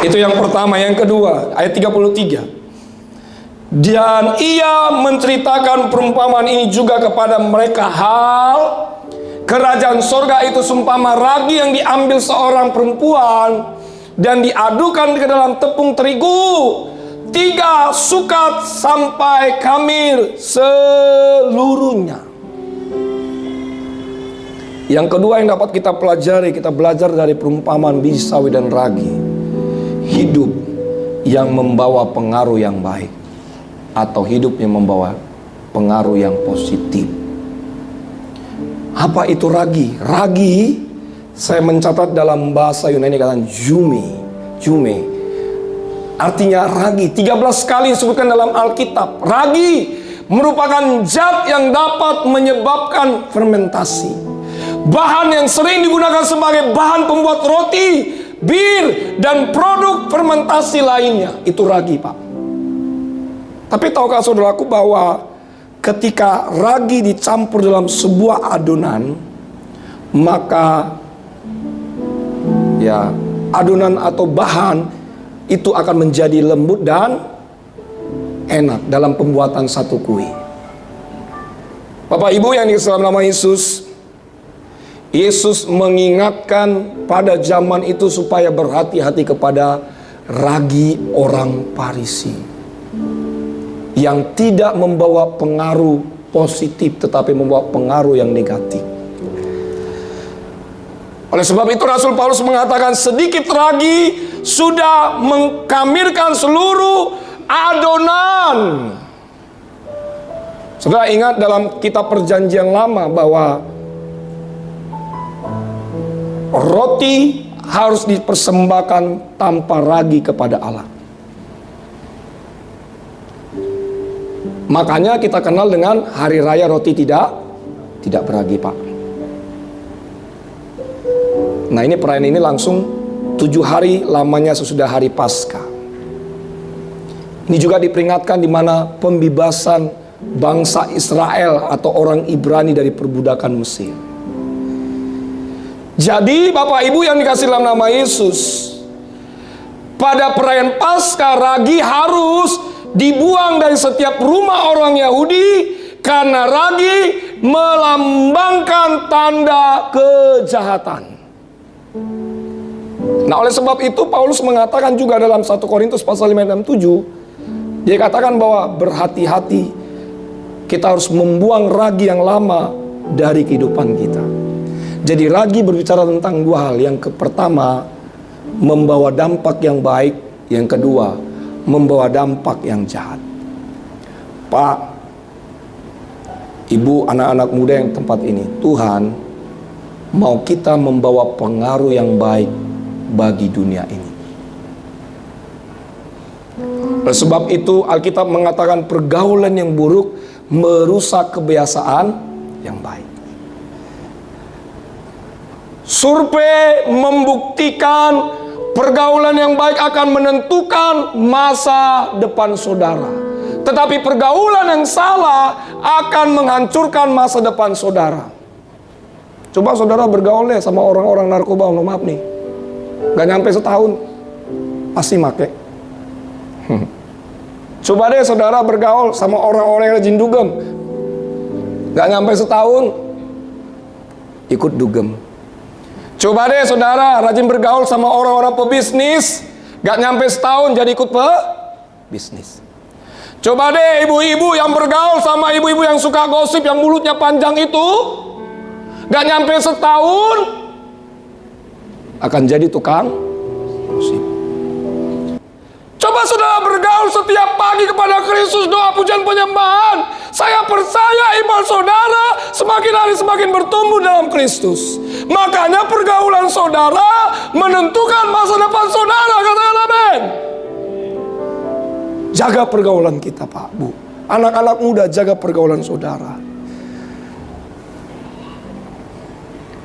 Itu yang pertama. Yang kedua, ayat 33. Dan ia menceritakan perumpamaan ini juga kepada mereka, hal kerajaan sorga itu seumpama ragi yang diambil seorang perempuan dan diadukan ke dalam tepung terigu 3 sukat sampai khamir seluruhnya. Yang kedua yang dapat kita pelajari, kita belajar dari perumpamaan biji sawi dan ragi. Hidup yang membawa pengaruh yang baik, atau hidup yang membawa pengaruh yang positif. Apa itu ragi? Ragi, saya mencatat dalam bahasa Yunani kata jume. Artinya ragi. 13 kali disebutkan dalam Alkitab. Ragi merupakan zat yang dapat menyebabkan fermentasi. Bahan yang sering digunakan sebagai bahan pembuat roti, bir, dan produk fermentasi lainnya. Itu ragi, Pak. Tapi tahukah saudaraku bahwa ketika ragi dicampur dalam sebuah adonan, maka ya adonan atau bahan itu akan menjadi lembut dan enak dalam pembuatan satu kue. Bapak Ibu yang dikasihi dalam nama Yesus, Yesus mengingatkan pada zaman itu supaya berhati-hati kepada ragi orang Farisi yang tidak membawa pengaruh positif tetapi membawa pengaruh yang negatif. Oleh sebab itu Rasul Paulus mengatakan sedikit ragi sudah mengkamirkan seluruh adonan. Saudara ingat dalam kitab Perjanjian Lama bahwa roti harus dipersembahkan tanpa ragi kepada Allah. Makanya kita kenal dengan hari raya roti tidak beragi, Pak. Nah, ini perayaan ini langsung 7 hari lamanya sesudah hari Paskah. Ini juga diperingatkan di mana pembebasan bangsa Israel atau orang Ibrani dari perbudakan Mesir. Jadi Bapak Ibu yang dikasihi dalam nama Yesus, pada perayaan Paskah ragi harus dibuang dari setiap rumah orang Yahudi karena ragi melambangkan tanda kejahatan. Nah, oleh sebab itu Paulus mengatakan juga dalam 1 Korintus pasal 5 dan 7, dia katakan bahwa berhati-hati, kita harus membuang ragi yang lama dari kehidupan kita. Jadi ragi berbicara tentang 2 hal. Yang pertama, membawa dampak yang baik. Yang kedua, membawa dampak yang jahat. Pak, Ibu, anak-anak muda yang tempat ini, Tuhan mau kita membawa pengaruh yang baik bagi dunia ini. Oleh sebab itu Alkitab mengatakan pergaulan yang buruk merusak kebiasaan yang baik. Survei membuktikan pergaulan yang baik akan menentukan masa depan saudara. Tetapi pergaulan yang salah akan menghancurkan masa depan saudara. Coba saudara bergaul deh sama orang-orang narkoba, maaf nih, gak nyampe setahun pasti make. Coba deh saudara bergaul sama orang-orang yang rajin dugem, gak nyampe setahun ikut dugem. Coba deh saudara rajin bergaul sama orang-orang pebisnis, gak nyampe setahun jadi ikut bisnis. Coba deh ibu-ibu yang bergaul sama ibu-ibu yang suka gosip, yang mulutnya panjang itu, gak nyampe setahun akan jadi tukang gosip. Coba saudara bergaul setiap pagi kepada Kristus, doa pujian penyembahan. Saya percaya iman saudara semakin hari semakin bertumbuh dalam Kristus. Makanya pergaulan saudara menentukan masa depan saudara. Katakan amin. Jaga pergaulan kita, Pak, Bu. Anak-anak muda, jaga pergaulan saudara.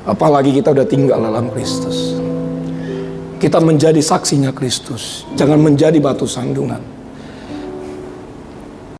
Apalagi kita udah tinggal dalam Kristus. Kita menjadi saksinya Kristus. Jangan menjadi batu sandungan.